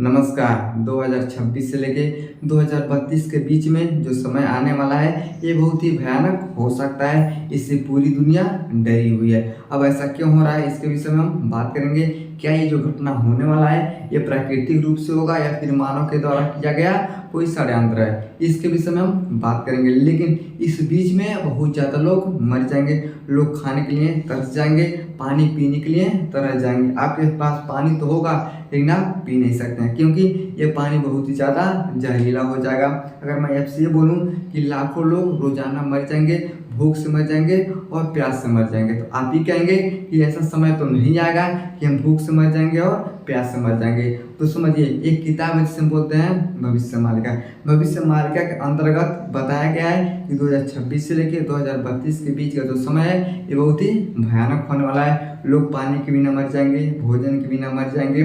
नमस्कार। 2026 से लेके 2032 के बीच में जो समय आने वाला है ये बहुत ही भयानक हो सकता है। इससे पूरी दुनिया डरी हुई है। अब ऐसा क्यों हो रहा है इसके विषय में हम बात करेंगे। क्या ये जो घटना होने वाला है ये प्राकृतिक रूप से होगा या फिर मानव के द्वारा किया गया कोई षड्यंत्र है, इसके विषय में हम बात करेंगे। लेकिन इस बीच में बहुत ज़्यादा लोग मर जाएंगे, लोग खाने के लिए तरस जाएंगे, पानी पीने के लिए तरस जाएंगे। आपके पास पानी तो होगा लेकिन आप पी नहीं सकते हैं क्योंकि ये पानी बहुत ही ज़्यादा जहरीला हो जाएगा। अगर मैं आपसे ये बोलूँ कि लाखों लोग रोजाना मर जाएंगे, भूख से मर जाएंगे और प्यास से मर जाएंगे, तो आप ही कहेंगे कि ऐसा समय तो नहीं आएगा कि हम भूख से मर जाएंगे और प्यास से मर जाएंगे। तो समझिए, एक किताब है जिसे हम बोलते हैं भविष्य मालिका। भविष्य मालिका के अंतर्गत बताया गया है कि 2026 से लेकर 2032 के बीच का जो समय है ये बहुत ही भयानक होने वाला है। लोग पानी के बिना मर जाएंगे, भोजन के बिना मर जाएंगे,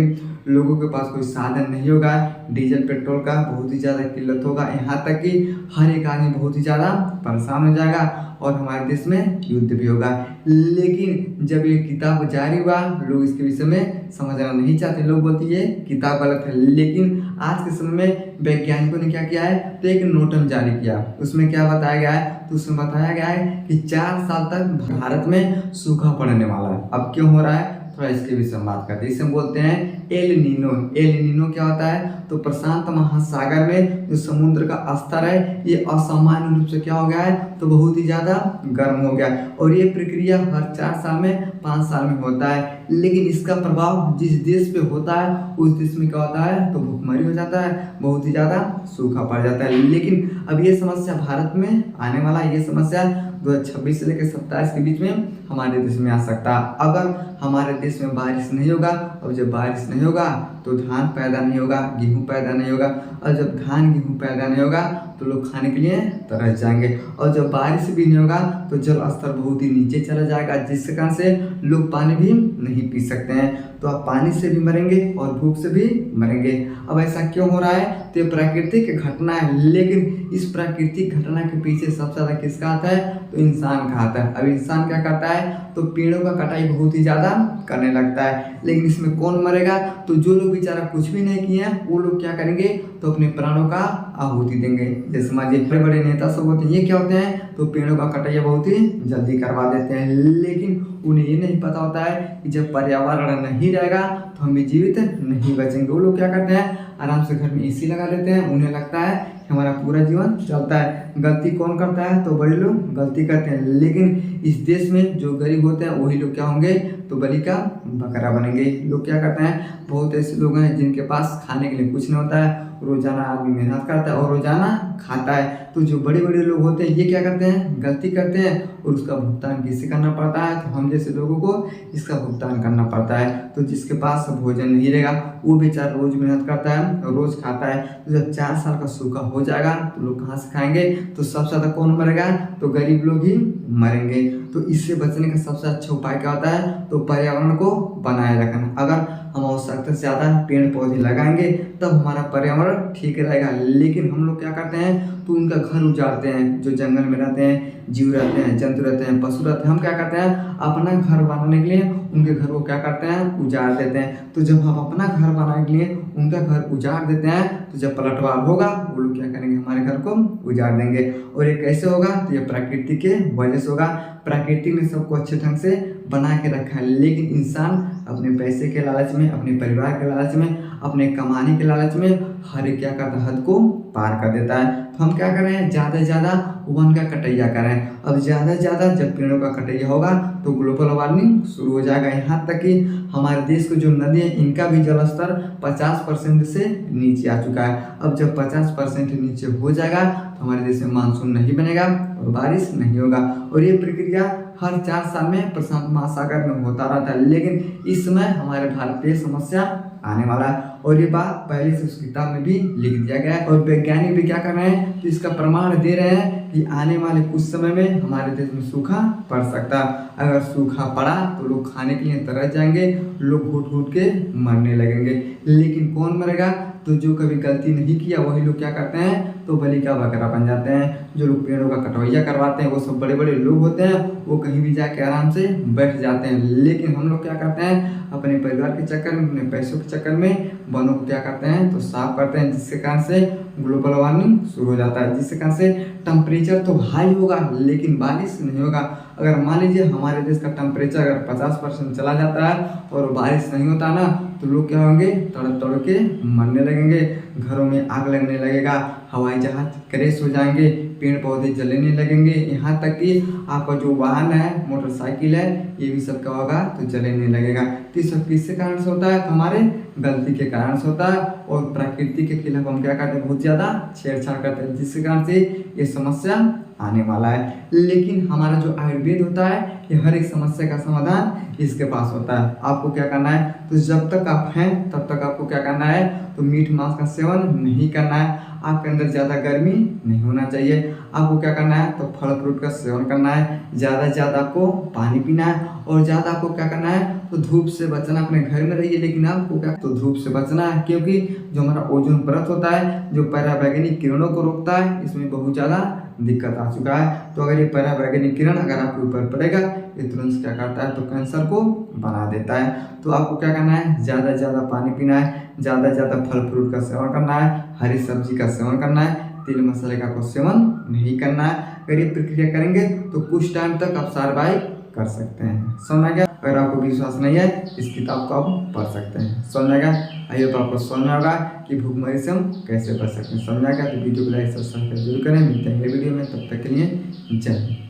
लोगों के पास कोई साधन नहीं होगा, डीजल पेट्रोल का बहुत ही ज़्यादा किल्लत होगा, यहाँ तक कि हर एक आदमी बहुत ही ज़्यादा परेशान हो जाएगा और हमारे देश में युद्ध भी होगा। लेकिन जब ये किताब जारी हुआ लोग इसके विषय में समझना नहीं चाहते, लोग बोलते ये किताब गलत है। लेकिन आज के समय में वैज्ञानिकों ने क्या किया है, तो एक नोटम जारी किया। उसमें क्या बताया गया है, तो उसमें बताया गया है कि 4 साल तक भारत में सूखा पड़ने वाला है। अब क्यों हो रहा है थोड़ा इसके विषय में बात करते हैं। इसे हम बोलते हैं एल नीनो। एल नीनो क्या होता है, तो प्रशांत महासागर में जो समुद्र का स्तर है ये असामान्य रूप से क्या हो गया है, तो बहुत ही ज़्यादा गर्म हो गया है। और ये प्रक्रिया हर 4 साल में 5 साल में होता है। लेकिन इसका प्रभाव जिस देश पे होता है उस देश में क्या होता है, तो भूखमरी हो जाता है, बहुत ही ज़्यादा सूखा पड़ जाता है। लेकिन अब ये समस्या भारत में आने वाला है, ये समस्या 2026 से लेकर 27 के बीच में हमारे देश में आ सकता है। अगर हमारे देश में बारिश नहीं होगा, और जब बारिश नहीं होगा तो धान पैदा नहीं होगा, गेहूं पैदा नहीं होगा, और जब धान गेहूं पैदा नहीं होगा तो लोग खाने के लिए तरस जाएंगे, और जब बारिश भी नहीं होगा तो जल स्तर बहुत ही नीचे चला जाएगा, जिस कारण से लोग पानी भी नहीं पी सकते हैं। तो आप पानी से भी मरेंगे और भूख से भी मरेंगे। अब ऐसा क्यों हो रहा है, तो ये प्राकृतिक घटना है। लेकिन इस प्राकृतिक घटना के पीछे सबसे ज़्यादा किसका हाथ है, तो इंसान का हाथ है। अब इंसान क्या करता है, तो पेड़ों का कटाई बहुत ही ज़्यादा करने लगता है। लेकिन इसमें कौन मरेगा, तो जो लोग बेचारा कुछ भी नहीं किए हैं वो लोग क्या करेंगे, तो अपने प्राणों का आहुति देंगे। जैसे समझिए बड़े बड़े नेता सब होते हैं, ये क्या होते हैं, तो पेड़ों का कटाई बहुत ही जल्दी करवा देते हैं। लेकिन उन्हें ये नहीं पता होता है कि जब पर्यावरण नहीं रहेगा तो हम भी जीवित नहीं बचेंगे। वो लोग क्या करते हैं, आराम से घर में एसी लगा लेते हैं, उन्हें लगता है कि हमारा पूरा जीवन चलता है। गलती कौन करता है, तो बड़े लोग गलती करते हैं। लेकिन इस देश में जो गरीब होते हैं वही लोग क्या होंगे, तो बलि का बकरा बनेंगे। लोग क्या करते हैं, बहुत ऐसे लोग हैं जिनके पास खाने के लिए कुछ नहीं होता है, रोजाना आदमी मेहनत करता है और रोजाना खाता है। तो जो बड़े बड़े लोग होते हैं ये क्या करते हैं, गलती करते हैं और उसका भुगतान किससे करना पड़ता है, तो हम जैसे लोगों को इसका भुगतान करना पड़ता है। तो जिसके पास भोजन नहीं रहेगा वो बेचारा रोज मेहनत करता है और रोज खाता है। तो जब 4 साल का सूखा हो जाएगा तो लोग कहाँ से खाएंगे, तो सबसे ज़्यादा कौन मरेगा, तो गरीब लोग ही मरेंगे। तो इससे बचने का सबसे अच्छा उपाय क्या होता है, तो पर्यावरण को बनाए रखना। अगर हम आवश्यकता से ज़्यादा पेड़ पौधे लगाएंगे तब हमारा पर्यावरण ठीक रहेगा। लेकिन हम लोग क्या करते हैं, तो उनका घर उजाड़ते हैं। जो जंगल में रहते हैं, जीव रहते हैं, जंतु रहते हैं, पशु रहते हैं, हम क्या करते हैं, अपना घर बनाने के लिए उनके घर को क्या करते हैं, उजाड़ देते हैं। तो जब हम अपना घर बनाने के लिए उनका घर उजाड़ देते हैं तो जब पलटवार होगा वो लोग क्या करेंगे, हमारे घर को उजाड़ देंगे। और ये कैसे होगा, तो ये प्रकृति के वजह से होगा। प्रकृति ने सबको अच्छे ढंग से बना के रखा है, लेकिन इंसान अपने पैसे के लालच में, अपने परिवार के लालच में, अपने कमाने के लालच में हर एक क्या करता है, हद को पार कर देता है। तो हम क्या कर रहे हैं, ज़्यादा से ज़्यादा वन का कटैया कर रहे हैं। अब ज़्यादा से ज़्यादा जब पेड़ों का कटैया होगा तो ग्लोबल वार्मिंग शुरू हो जाएगा। यहाँ तक कि हमारे देश के जो नदी है इनका भी जल स्तर 50% से नीचे आ चुका है। अब जब 50% नीचे हो जाएगा तो हमारे देश में मानसून नहीं बनेगा और बारिश नहीं होगा। और ये प्रक्रिया हर 4 साल में प्रशांत महासागर में होता रहता है। लेकिन इस समय हमारे भारत पे समस्या आने वाला है और ये बात पहले से उस किताब में भी लिख दिया गया है। और वैज्ञानिक भी क्या कर रहे हैं, तो इसका प्रमाण दे रहे हैं कि आने वाले कुछ समय में हमारे देश में सूखा पड़ सकता है। अगर सूखा पड़ा तो लोग खाने के लिए तरस जाएंगे, लोग घुट घुट के मरने लगेंगे। लेकिन कौन मरेगा, तो जो कभी गलती नहीं किया वही लोग क्या करते हैं, तो बलि का बकरा बन जाते हैं। जो लोग पेड़ों का कटवैया करवाते हैं वो सब बड़े बड़े लोग होते हैं, वो कहीं भी जाके आराम से बैठ जाते हैं। लेकिन हम लोग क्या करते हैं, अपने परिवार के चक्कर में, अपने पैसों के चक्कर में वनों को क्या करते हैं तो साफ करते हैं, जिसके कारण से ग्लोबल वार्मिंग शुरू हो जाता है, जिसके कारण से टेम्परेचर तो हाई होगा लेकिन बारिश नहीं होगा। अगर मान लीजिए हमारे देश का टेम्परेचर अगर 50% चला जाता है और बारिश नहीं होता ना, तो लोग क्या होंगे, तड़प तड़प के मरने लगेंगे, घरों में आग लगने लगेगा, हवाई जहाज क्रैश हो जाएंगे, पेड़ पौधे जलने लगेंगे, यहाँ तक कि आपका जो वाहन है, मोटरसाइकिल है, ये भी सब क्या होगा तो जलने लगेगा। तो ये सब किसके कारण से होता है, तो हमारे गलती के कारण से होता है। और प्रकृति के खिलाफ हम क्या करते हैं, बहुत ज़्यादा छेड़छाड़ करते हैं, जिसके कारण से ये समस्या आने वाला है। लेकिन हमारा जो आयुर्वेद होता है, ये हर एक समस्या का समाधान इसके पास होता है। आपको क्या करना है, तो जब तक आप हैं तब तक आपको क्या करना है, तो मीट मांस का सेवन नहीं करना है, आपके अंदर ज़्यादा गर्मी नहीं होना चाहिए। आपको क्या करना है, तो फल फ्रूट का सेवन करना है, ज़्यादा से ज़्यादा आपको पानी पीना है, और ज़्यादा आपको क्या करना है, तो धूप से बचना। अपने घर में रहिए लेकिन आपको क्या, तो धूप से बचना है, क्योंकि जो हमारा ओजोन परत होता है, जो पराबैंगनी किरणों को रोकता है, इसमें बहुत ज़्यादा दिक्कत आ चुका है। तो अगर ये पराबैंगनी किरण अगर आपके ऊपर पड़ेगा, ये तुरंत क्या करता है, तो कैंसर को बना देता है। तो आपको क्या करना है, ज़्यादा से ज़्यादा पानी पीना है, ज़्यादा से ज़्यादा फल फ्रूट का सेवन करना है, हरी सब्जी का सेवन करना है, तेल मसाले का कोई सेवन नहीं करना है। अगर ये प्रक्रिया करेंगे तो कुछ टाइम तक आप सर्वाइव कर सकते हैं। समझ गया? अगर आपको विश्वास नहीं है, इस किताब को आप पढ़ सकते हैं। समझ गया? आइए तो आपको समझ होगा कि भूखमरी से हम कैसे बच सकते हैं। समझ गया? तो वीडियो को लाइक सब्सक्राइब जरूर करें। मिलते हैं अगले वीडियो में, तब तक के लिए जय हिंद।